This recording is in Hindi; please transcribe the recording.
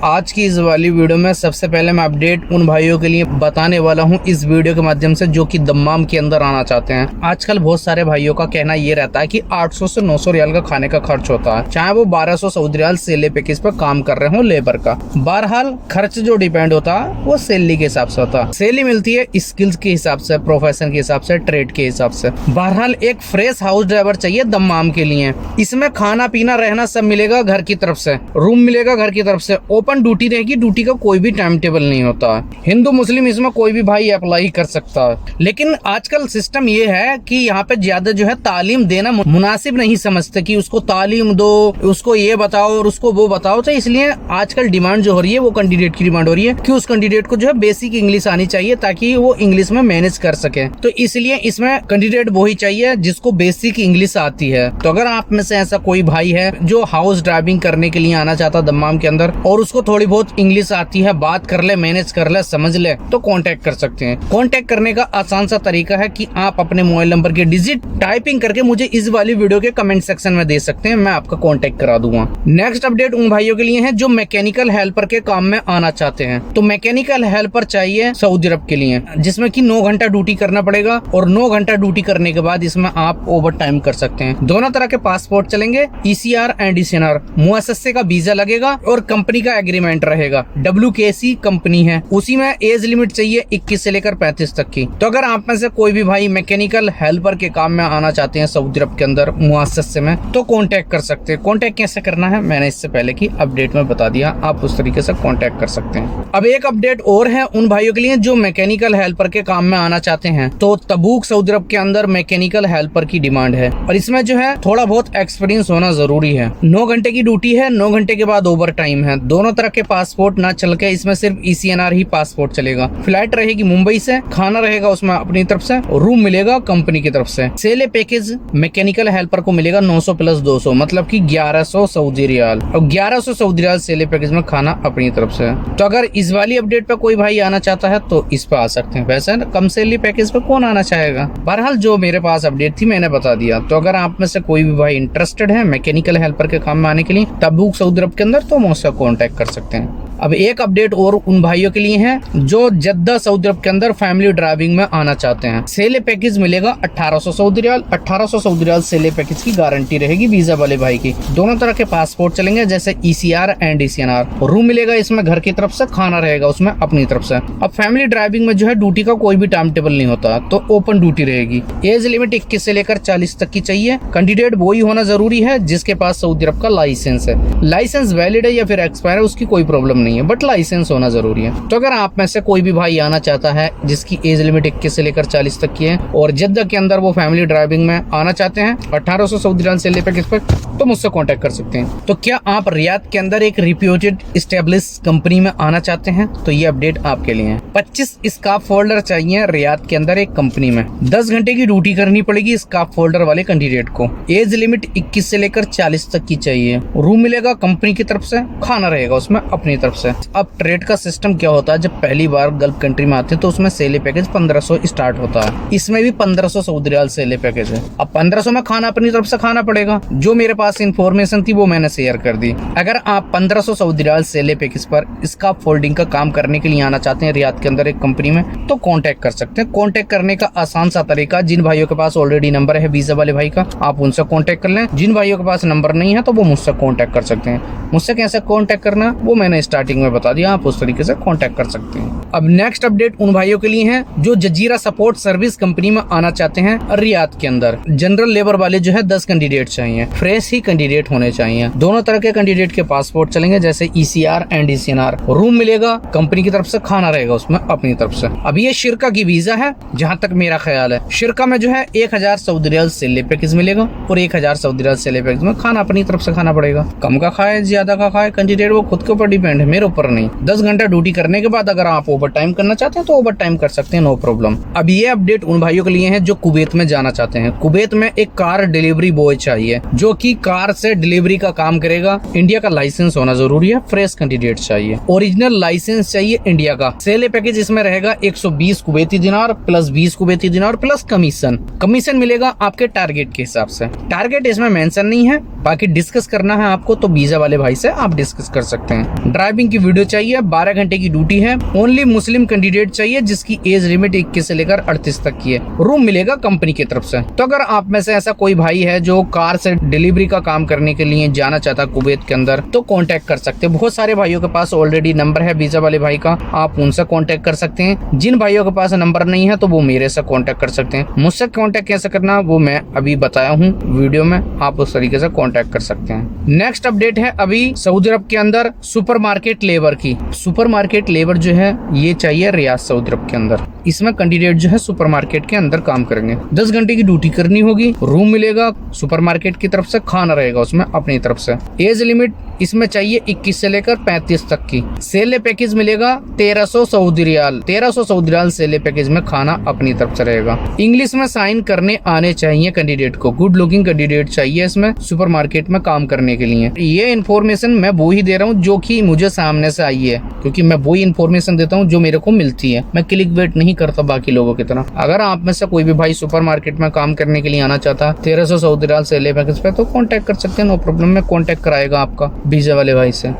आज की इस वाली वीडियो में सबसे पहले मैं अपडेट उन भाइयों के लिए बताने वाला हूं इस वीडियो के माध्यम से जो कि दम्माम के अंदर आना चाहते हैं। आजकल बहुत सारे भाइयों का कहना ये रहता है कि 800 से 900 रियाल का खाने का खर्च होता है, चाहे वो 1200 सऊदी रियाल सेले पैकेज पर काम कर रहे हो लेबर का। बहरहाल खर्च जो डिपेंड होता है वो सैलरी के हिसाब से होता है। सैलरी मिलती है स्किल्स के हिसाब से, प्रोफेशन के हिसाब से, ट्रेड के हिसाब से। बहरहाल एक फ्रेश हाउस ड्राइवर चाहिए दम्माम के लिए। इसमें खाना पीना रहना सब मिलेगा घर की तरफ से, रूम मिलेगा घर की तरफ से, ओपन ड्यूटी रहेगी, ड्यूटी का कोई भी टाइम टेबल नहीं होता है। हिंदू मुस्लिम इसमें कोई भी भाई अप्लाई कर सकता है। लेकिन आजकल सिस्टम ये है कि यहाँ पे ज्यादा जो है तालीम देना मुनासिब नहीं समझते कि उसको तालीम दो, उसको ये बताओ और उसको वो बताओ। तो इसलिए आजकल डिमांड जो हो रही है वो कैंडिडेट की डिमांड हो रही है कि उस कैंडिडेट को जो है बेसिक इंग्लिश आनी चाहिए ताकि वो इंग्लिश में मैनेज कर सके। तो इसलिए इसमें कैंडिडेट वो ही चाहिए जिसको बेसिक इंग्लिश आती है। तो अगर आप में से ऐसा कोई भाई है जो हाउस ड्राइविंग करने के लिए आना चाहता दम्माम के अंदर और उसको थोड़ी बहुत इंग्लिश आती है, बात कर ले, मैनेज कर ले, समझ ले, तो कांटेक्ट कर सकते हैं। कांटेक्ट करने का आसान सा तरीका है कि आप अपने मोबाइल नंबर के डिजिट टाइपिंग करके मुझे इस वाली वीडियो के कमेंट सेक्शन में दे सकते हैं, मैं आपका कांटेक्ट करा दूंगा। नेक्स्ट अपडेट उन भाइयों के लिए है जो मैकेनिकल हेल्पर के काम में आना चाहते हैं। तो मैकेनिकल हेल्पर चाहिए सऊदी अरब के लिए, जिसमें कि 9 घंटा ड्यूटी करना पड़ेगा और 9 घंटा ड्यूटी करने के बाद इसमें आप ओवर टाइम कर सकते हैं। दोनों तरह के पासपोर्ट चलेंगे, ECR एंड ECNR। मुअस्ससे का वीजा लगेगा और कंपनी का एग्रीमेंट रहेगा। WKC कंपनी है, उसी में एज लिमिट चाहिए 21 से लेकर 35 तक की। तो अगर आप में से कोई भी भाई मैकेनिकल हेल्पर के काम में आना चाहते हैं सऊदी अरब के अंदर मुअस्ससे में, तो कांटेक्ट कर सकते हैं। कांटेक्ट कैसे करना है मैंने इससे पहले की अपडेट में बता दिया, आप उस तरीके से कांटेक्ट कर सकते हैं। अब एक अपडेट और है उन भाइयों के लिए जो मैकेनिकल हेल्पर के काम में आना चाहते हैं। तो तबूक सऊदी अरब के अंदर मैकेनिकल हेल्पर की डिमांड है और इसमें जो है थोड़ा बहुत एक्सपीरियंस होना जरूरी है। 9 घंटे की ड्यूटी है, 9 घंटे के बाद ओवर टाइम है। दोनों तरह के पासपोर्ट ना चल के इसमें सिर्फ ECNR ही पासपोर्ट चलेगा। फ्लाइट रहेगी मुंबई से, खाना रहेगा उसमें अपनी तरफ से, रूम मिलेगा कंपनी की तरफ से। सेले पैकेज मैकेनिकल हेल्पर को मिलेगा 900 प्लस 200, मतलब कि 1100 सऊदी रियाल, और 1100 सऊदी रियाल सेले पैकेज में खाना अपनी तरफ से। तो अगर इस वाली अपडेट पे कोई भाई आना चाहता है तो इस पे आ सकते हैं। वैसे कम सैलरी पैकेज पे कौन आना चाहेगा। बहरहाल जो मेरे पास अपडेट थी मैंने बता दिया। तो अगर आप में से कोई भी भाई इंटरेस्टेड है मैकेनिकल हेल्पर के काम में आने के लिए तबूक सऊदी अरब के अंदर, तो मुझसे कांटेक्ट कर सकते हैं। अब एक अपडेट और उन भाइयों के लिए है जो जद्दा सऊदी अरब के अंदर फैमिली ड्राइविंग में आना चाहते हैं। सेले पैकेज मिलेगा 1800 सऊदी रियाल। 1800 सऊदी रियाल सेले पैकेज की गारंटी रहेगी वीजा वाले भाई की। दोनों तरह के पासपोर्ट चलेंगे जैसे ECR एंड ECNR। रूम मिलेगा इसमें घर की तरफ से, खाना रहेगा उसमें अपनी तरफ से। अब फैमिली ड्राइविंग में जो है ड्यूटी का कोई भी टाइम टेबल नहीं होता, तो ओपन ड्यूटी रहेगी। एज लिमिट 21 से लेकर 40 तक की चाहिए। कैंडिडेट वही होना जरूरी है जिसके पास सऊदी अरब का लाइसेंस है। लाइसेंस वैलिड है या फिर एक्सपायर है उसकी कोई प्रॉब्लम नहीं है, बट लाइसेंस होना जरूरी है। तो अगर आप में से कोई भी भाई आना चाहता है जिसकी एज लिमिट 21 से लेकर 40 तक की है और जद्दा के अंदर वो फैमिली ड्राइविंग में आना चाहते हैं 1800 सऊदी रियाल से ले पैकेज पर, तो मुझसे कांटेक्ट कर सकते हैं। तो क्या आप रियाद के अंदर एक रिप्यूटेड एस्टेब्लिश कंपनी में आना चाहते हैं तो ये अपडेट आपके लिए है। 25 स्काफ फोल्डर चाहिए रियाद के अंदर एक कंपनी में। 10 घंटे की ड्यूटी करनी पड़ेगी स्काफ फोल्डर वाले कैंडिडेट को। एज लिमिट 21 से लेकर 40 तक की चाहिए। रूम मिलेगा कंपनी की तरफ से, खाना रहेगा उसमें अपनी तरफ से। अब ट्रेड का सिस्टम क्या होता है, जब पहली बार गल्फ कंट्री में आते हैं तो उसमें सेले पैकेज 1500 स्टार्ट होता है। इसमें भी 1500 सऊदी रियाल सेले पैकेज है। अब 1500 में खाना अपनी तरफ से खाना पड़ेगा। जो मेरे पास इंफॉर्मेशन थी वो मैंने शेयर कर दी। अगर आप 1500 सऊदी रियाल सेले पैकेज पर इसका फोल्डिंग का काम करने के लिए आना चाहते हैं रियाद के अंदर एक कंपनी में, तो कांटेक्ट कर सकते हैं। कांटेक्ट करने का आसान सा तरीका, जिन भाइयों के पास ऑलरेडी नंबर है वीजा वाले भाई का, आप उनसे कांटेक्ट कर लें। जिन भाइयों के पास नंबर नहीं है तो वो मुझसे कांटेक्ट कर सकते हैं। मुझसे कैसे कांटेक्ट करना वो मैंने स्टार्टिंग में बता दिया, आप उस तरीके से कांटेक्ट कर सकते हैं। अब नेक्स्ट अपडेट उन भाइयों के लिए है जो जजीरा सपोर्ट सर्विस कंपनी में आना चाहते हैं रियाद के अंदर। जनरल लेबर वाले जो है 10 कैंडिडेट चाहिए, फ्रेश ही कैंडिडेट होने चाहिए। दोनों तरह के कैंडिडेट के पासपोर्ट चलेंगे जैसे ECR एंड ECNR। रूम मिलेगा कंपनी की तरफ से, खाना रहेगा उसमें अपनी तरफ से। अब ये शिरका की वीजा है जहां तक मेरा ख्याल है। शिरका में जो है 1000 सऊदी रियाल सेले पैकेज मिलेगा और 1000 सऊदी रियाल सेले पैकेज में खाना अपनी तरफ से खाना पड़ेगा। कम का खाए ज्यादा का खाए कैंडिडेट वो खुद के ऊपर डिपेंड है, मेरे ऊपर नहीं। 10 घंटा ड्यूटी करने के बाद अगर आप ओवर टाइम करना चाहते हैं तो ओवर टाइम कर सकते हैं, नो प्रॉब्लम। अब ये अपडेट उन भाइयों के लिए है जो कुवैत में जाना चाहते हैं। कुवैत में एक कार डिलीवरी बॉय चाहिए जो कि कार से डिलीवरी का काम करेगा। इंडिया का लाइसेंस होना जरूरी है, फ्रेश कैंडिडेट चाहिए, ओरिजिनल लाइसेंस चाहिए इंडिया का। सेले पैकेज इसमें रहेगा 120 कुवैती दिनार प्लस 20 कुवैती दिनार प्लस कमीशन। कमीशन मिलेगा आपके टारगेट के हिसाब से। टारगेट इसमें मेंशन नहीं है, बाकी डिस्कस करना है आपको तो वीजा वाले भाई से आप डिस्कस कर सकते हैं। ड्राइविंग वर्किंग की वीडियो चाहिए, 12 घंटे की ड्यूटी है, ओनली मुस्लिम कैंडिडेट चाहिए जिसकी एज लिमिट 21 से लेकर 38 तक की है। रूम मिलेगा कंपनी की तरफ से। तो अगर आप में से ऐसा कोई भाई है जो कार से डिलीवरी का काम करने के लिए जाना चाहता है कुवैत के अंदर, तो कांटेक्ट कर सकते हैं। बहुत सारे भाइयों के पास ऑलरेडी नंबर है वीजा वाले भाई का, आप उनसे कांटेक्ट कर सकते हैं। जिन भाइयों के पास नंबर नहीं है तो वो मेरे से कांटेक्ट कर सकते हैं। मुझसे कांटेक्ट कैसे करना वो मैं अभी बताया हूँ वीडियो में, आप उस तरीके से कांटेक्ट कर सकते हैं। नेक्स्ट अपडेट है अभी सऊदी अरब के अंदर सुपरमार्केट लेबर की। सुपरमार्केट लेबर जो है ये चाहिए रियाद सऊदी अरब के अंदर। इसमें कैंडिडेट जो है सुपरमार्केट के अंदर काम करेंगे, 10 घंटे की ड्यूटी करनी होगी, रूम मिलेगा सुपरमार्केट की तरफ से, खाना रहेगा उसमें अपनी तरफ से। एज लिमिट इसमें चाहिए 21 से लेकर 35 तक की। सेले पैकेज मिलेगा 1300 सऊदी रियाल, 1300 सऊदी रियाल सेले पैकेज में, खाना अपनी तरफ से रहेगा। इंग्लिश में साइन करने आने चाहिए कैंडिडेट को, गुड लुकिंग कैंडिडेट चाहिए इसमें सुपरमार्केट में काम करने के लिए। ये इन्फॉर्मेशन मैं वो ही दे रहा हूँ जो कि मुझे सामने से आई है, क्योंकि मैं वही इन्फॉर्मेशन देता हूँ जो मेरे को मिलती है, मैं क्लिक बेट नहीं करता बाकी लोगों की तरह। अगर आप में से कोई भी भाई सुपरमार्केट में काम करने के लिए आना चाहता है 1300 सऊदी रियाल सेले पैकेज पे, तो कांटेक्ट कर सकते हैं, नो प्रॉब्लम में कांटेक्ट कराएगा आपका वीजा वाले भाई से।